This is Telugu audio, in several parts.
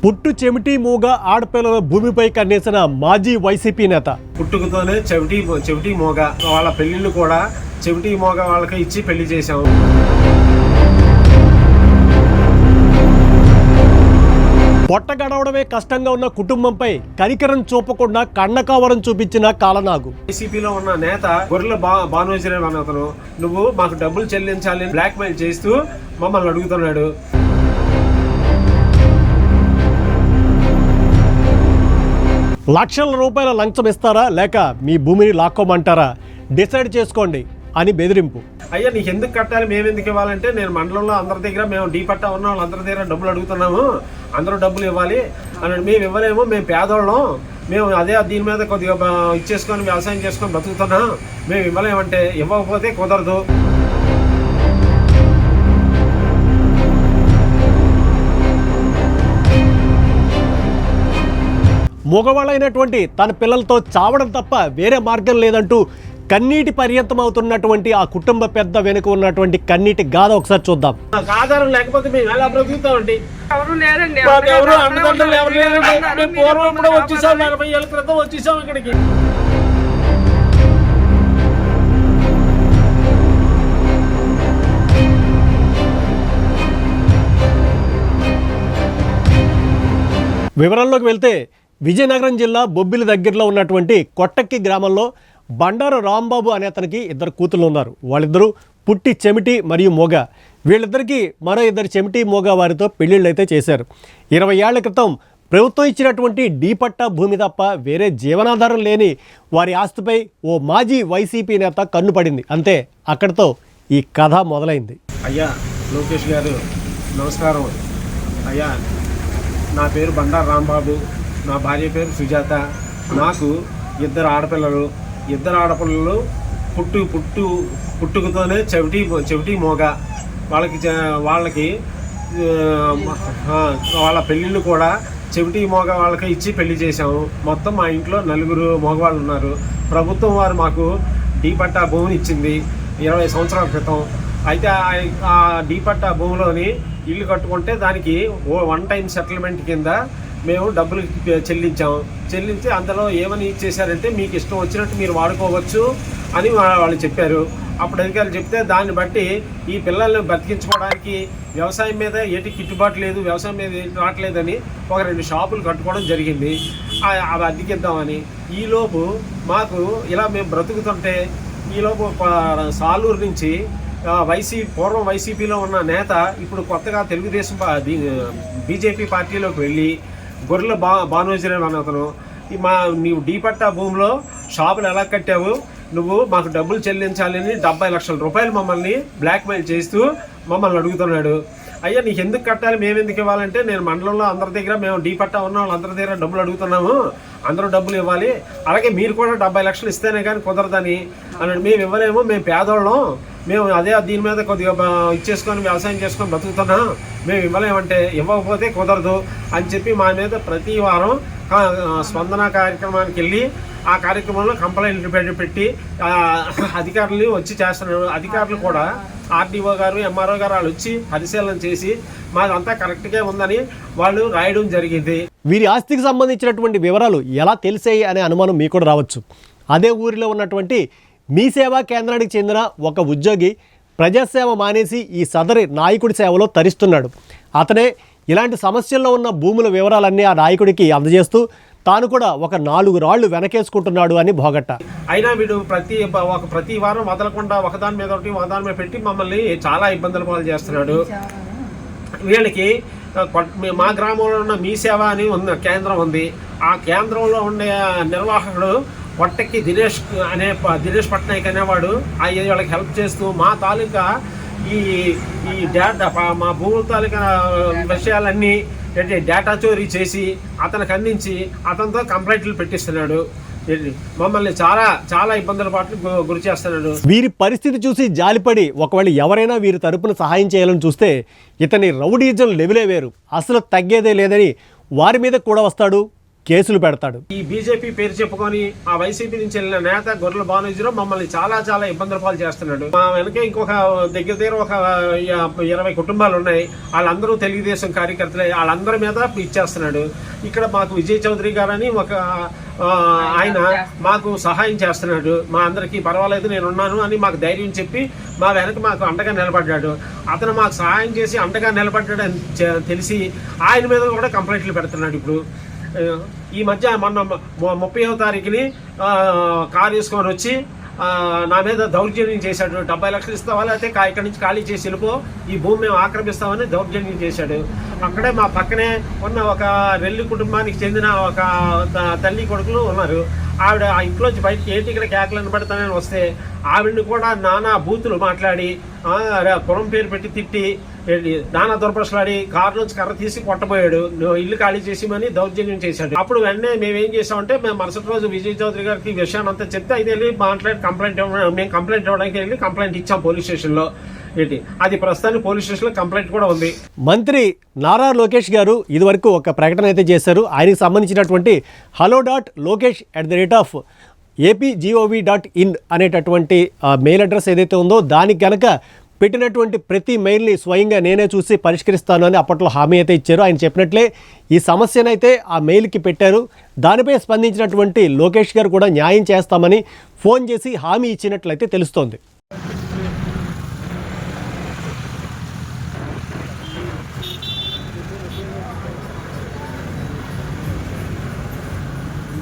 పుట్టు చెమిటి మూగ ఆడపిల్లల భూమిపై కన్నేసిన మాజీ వైసీపీ నేత. పుట్టుకతోనే చెవిటి మూగ వాళ్ళ పెళ్లిళ్ళు కూడా చెవిటి మూగ వాళ్ళకి ఇచ్చి పెళ్లి చేశాము. పొట్ట గడవడమే కష్టంగా ఉన్న కుటుంబంపై కనికరం చూపకుండా కన్నకావరం చూపించిన కాలనాగు. వైసీపీలో ఉన్న నేత గొర్రెల భానుజీరావు అనే అతను నువ్వు మాకు డబ్బులు చెల్లించాలని బ్లాక్ మెయిల్ చేస్తూ మమ్మల్ని అడుగుతున్నాడు. లక్షల రూపాయల లంచం ఇస్తారా లేక మీ భూమిని లాక్కోమంటారా డిసైడ్ చేసుకోండి అని బెదిరింపు. అయ్యా నీకు ఎందుకు కట్టాలి, మేము ఎందుకు ఇవ్వాలంటే నేను మండలంలో అందరి దగ్గర మేము డీ పట్టా ఉన్న వాళ్ళందరి దగ్గర డబ్బులు అడుగుతున్నాము, అందరూ డబ్బులు ఇవ్వాలి అని. మేము ఇవ్వలేము, మేము పేదోళ్ళం, మేము అదే దీని మీద కొద్దిగా ఇచ్చేసుకొని వ్యవసాయం చేసుకొని బతుకుతున్నాం, మేము ఇవ్వలేమంటే ఇవ్వకపోతే కుదరదు. మగవాళ్ళైనటువంటి తన పిల్లలతో చావడం తప్ప వేరే మార్గం లేదంటూ కన్నీటి పర్యంతం అవుతున్నటువంటి ఆ కుటుంబ పెద్ద వెనుక ఉన్నటువంటి కన్నీటి గాథ ఒకసారి చూద్దాం. ఆధారం లేకపోతే మేము ఎలా బ్రతుకుతామండి? పూర్వం కూడా వచ్చేసాం, 40 ఏళ్ళ క్రితం వచ్చేసాం ఇక్కడికి. వివరాల్లోకి వెళ్తే విజయనగరం జిల్లా బొబ్బిలి దగ్గరలో ఉన్నటువంటి కొట్టక్కి గ్రామంలో బండారు రాంబాబు అనే అతనికి 2 కూతుళ్ళు ఉన్నారు. వాళ్ళిద్దరూ పుట్టి చెమిటి మరియు మోగ. వీళ్ళిద్దరికీ మరో 2 చెమిటి మోగ వారితో పెళ్లిళ్ళు అయితే చేశారు. 20 ఏళ్ల క్రితం ప్రభుత్వం ఇచ్చినటువంటి డీ పట్టా భూమి తప్ప వేరే జీవనాధారం లేని వారి ఆస్తిపై ఓ మాజీ వైసీపీ నేత కన్ను పడింది. అంతే, అక్కడితో ఈ కథ మొదలైంది. అయ్యా లోకేష్ గారు నమస్కారం. అయ్యా నా పేరు బండారు రాంబాబు, నా భార్య పేరు సుజాత. నాకు 2 ఆడపిల్లలు. 2 ఆడపిల్లలు పుట్టుకతోనే చెవిటి మోగ. వాళ్ళకి వాళ్ళ పెళ్ళిళ్ళు కూడా చెవిటి మోగ వాళ్ళకి ఇచ్చి పెళ్లి చేశాము. మొత్తం మా ఇంట్లో 4 మగవాళ్ళు ఉన్నారు. ప్రభుత్వం వారు మాకు డీ పట్టా భూమిని ఇచ్చింది 20 సంవత్సరాల క్రితం. అయితే ఆ డీ పట్టా భూమిలోని ఇల్లు కట్టుకుంటే దానికి 1 టైం సెటిల్మెంట్ కింద మేము డబ్బులు చెల్లించి అందులో ఏమని ఇచ్చేసారంటే మీకు ఇష్టం వచ్చినట్టు మీరు వాడుకోవచ్చు అని వాళ్ళు చెప్పారు. అప్పుడు అధికారులు చెప్తే దాన్ని బట్టి ఈ పిల్లల్ని బతికించుకోవడానికి వ్యవసాయం మీద ఏటి గిట్టుబాటు లేదు, వ్యవసాయం మీద ఏటి రావట్లేదని 2 షాపులు కట్టుకోవడం జరిగింది. అవి అద్దెకిద్దామని. ఈలోపు మాకు ఇలా మేము బ్రతుకుతుంటే ఈలోపు సాలూరు నుంచి పూర్వం వైసీపీలో ఉన్న నేత ఇప్పుడు కొత్తగా తెలుగుదేశం బీజేపీ పార్టీలోకి వెళ్ళి గొర్రెల భానుజీరావు అనే అతను నీవు డీ పట్టా భూమిలో షాపులు ఎలా కట్టావు, నువ్వు మాకు డబ్బులు చెల్లించాలని 70 లక్షల రూపాయలు మమ్మల్ని బ్లాక్మెయిల్ చేస్తూ మమ్మల్ని అడుగుతున్నాడు. అయ్యా నీకు ఎందుకు కట్టాలి, మేము ఎందుకు ఇవ్వాలంటే నేను మండలంలో అందరి దగ్గర మేము డీ పట్టా ఉన్న వాళ్ళందరి దగ్గర డబ్బులు అడుగుతున్నాము, అందరూ డబ్బులు ఇవ్వాలి, అలాగే మీరు కూడా 70 లక్షలు ఇస్తేనే కానీ కుదరదని అన్నాడు. మేము ఇవ్వలేము, మేము పేదోళ్ళం, మేము అదే దీని మీద కొద్దిగా ఇచ్చేసుకొని వ్యవసాయం చేసుకొని బతుకుతున్నాం, మేము ఇవ్వలేమంటే ఇవ్వకపోతే కుదరదు అని చెప్పి మా మీద ప్రతి వారం స్పందన కార్యక్రమానికి వెళ్ళి ఆ కార్యక్రమంలో కంప్లైంట్లు పెట్టి అధికారులు వచ్చి చేస్తున్నారు. అధికారులు కూడా ఆర్డీఓ గారు, ఎంఆర్ఓ గారు వాళ్ళు వచ్చి పరిశీలన చేసి మాదంతా కరెక్ట్గా ఉందని వాళ్ళు రాయడం జరిగింది. వీరి ఆస్తికి సంబంధించినటువంటి వివరాలు ఎలా తెలిసాయి అనే అనుమానం మీకు కూడా రావచ్చు. అదే ఊరిలో ఉన్నటువంటి మీ సేవా కేంద్రానికి చెందిన ఒక ఉద్యోగి ప్రజాసేవ మానేసి ఈ సదరి నాయకుడి సేవలో తరిస్తున్నాడు. అతనే ఇలాంటి సమస్యల్లో ఉన్న భూముల వివరాలన్నీ ఆ నాయకుడికి అందజేస్తూ తాను కూడా ఒక 4 రాళ్లు వెనకేసుకుంటున్నాడు అని భోగట్ట. అయినా వీడు ప్రతి వారం వదలకుండా ఒకదాని మీద పెట్టి మమ్మల్ని చాలా ఇబ్బందుల పాలు చేస్తున్నాడు. వీళ్ళకి మా గ్రామంలో ఉన్న మీ సేవ అని కేంద్రం ఉంది. ఆ కేంద్రంలో ఉండే నిర్వాహకుడు కొట్టకి దినేష్ పట్నాయక్ అనేవాడు వాళ్ళకి హెల్ప్ చేస్తూ మా తాలూకా ఈ డేటా మా భూముల తాలూకా విషయాలన్నీ డేటా చోరీ చేసి అతనికి అందించి అతనితో కంప్లైంట్లు పెట్టిస్తున్నాడు. మమ్మల్ని చాలా చాలా ఇబ్బందుల పాటు గురి చేస్తున్నాడు. వీరి పరిస్థితి చూసి జాలిపడి ఒకవేళ ఎవరైనా వీరి తరపున సహాయం చేయాలని చూస్తే ఇతని రౌడీజం లెవెలే వేరు, అసలు తగ్గేదే లేదని వారి మీద కూడా వస్తాడు, కేసులు పెడతాడు. ఈ బీజేపీ పేరు చెప్పుకొని ఆ వైసీపీ నుంచి వెళ్ళిన నేత గొర్రెల భానుజీరావు మమ్మల్ని చాలా చాలా ఇబ్బందుల పాలు చేస్తున్నాడు. మా వెనక ఇంకొక దగ్గర ఒక 20 కుటుంబాలు ఉన్నాయి. వాళ్ళందరూ తెలుగుదేశం కార్యకర్తలే. వాళ్ళందరి మీద ఇచ్చేస్తున్నాడు. ఇక్కడ మాకు విజయ్ చౌదరి గారని ఒక ఆయన మాకు సహాయం చేస్తున్నాడు. మా అందరికీ పర్వాలేదు నేను ఉన్నాను అని మాకు ధైర్యం చెప్పి మా వెనక మాకు అండగా నిలబడ్డాడు. అతను మాకు సహాయం చేసి అండగా నిలబడ్డాడని తెలిసి ఆయన మీద కూడా కంప్లైంట్లు పెడుతున్నాడు. ఇప్పుడు ఈ మధ్య మొన్న 30వ తారీఖుని కారు వేసుకొని వచ్చి నా మీద దౌర్జన్యం చేశాడు. 70 లక్షలు ఇస్తావా లేకపోతే ఇక్కడి నుంచి ఖాళీ చేసి వెళ్ళిపో, ఈ భూమి మేము ఆక్రమిస్తామని దౌర్జన్యం చేశాడు. అక్కడే మా పక్కనే ఉన్న ఒక రెల్లి కుటుంబానికి చెందిన ఒక తల్లి కొడుకులు ఉన్నారు. ఆవిడ ఆ ఇంట్లోంచి బయటకి ఏంటి ఇక్కడ కేకలను పెడతానని వస్తే ఆవిడని కూడా నానా బూతులు మాట్లాడి కులం పేరు పెట్టి తిట్టి నానా దుర్భషలాడి కారులోంచి కర్ర తీసి కొట్టబోయాడు. ఇల్లు ఖాళీ చేసిమని దౌర్జన్యం చేశాడు. అప్పుడు వెంటనే మేము ఏం చేసామంటే మేము మరుసటి రోజు విజయ్ చౌదరి గారికి ఈ విషయాన్ని అంతా చెప్తే అయితే వెళ్ళి మాట్లాడి మేము కంప్లైంట్ ఇవ్వడానికి వెళ్ళి కంప్లైంట్ ఇచ్చాం పోలీస్ స్టేషన్లో. అది ప్రస్తుతానికి పోలీస్ స్టేషన్లో కంప్లైంట్ కూడా ఉంది. మంత్రి నారా లోకేష్ గారు ఇదివరకు ఒక ప్రకటన అయితే చేశారు. ఆయనకు సంబంధించినటువంటి hello.lokesh@apgov.in అనేటటువంటి మెయిల్ అడ్రస్ ఏదైతే ఉందో దానికి కనుక పెట్టినటువంటి ప్రతి మెయిల్ని స్వయంగా నేనే చూసి పరిష్కరిస్తాను అని అప్పట్లో హామీ అయితే ఇచ్చారు. ఆయన చెప్పినట్లే ఈ సమస్యనైతే ఆ మెయిల్కి పెట్టారు. దానిపై స్పందించినటువంటి లోకేష్ గారు కూడా న్యాయం చేస్తామని ఫోన్ చేసి హామీ ఇచ్చినట్లయితే తెలుస్తోంది.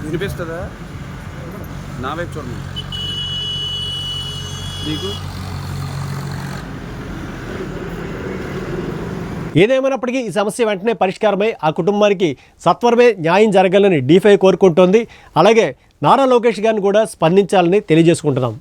వినిపిస్తుందా? నా వైపు చూడండి. నీకు ఏదేమైనప్పటికీ ఈ సమస్య వెంటనే పరిష్కారమై ఆ కుటుంబానికి సత్వరమే న్యాయం జరగాలని D5 కోరుకుంటోంది. అలాగే నారా లోకేష్ గారిని కూడా స్పందించాలని తెలియజేసుకుంటున్నాం.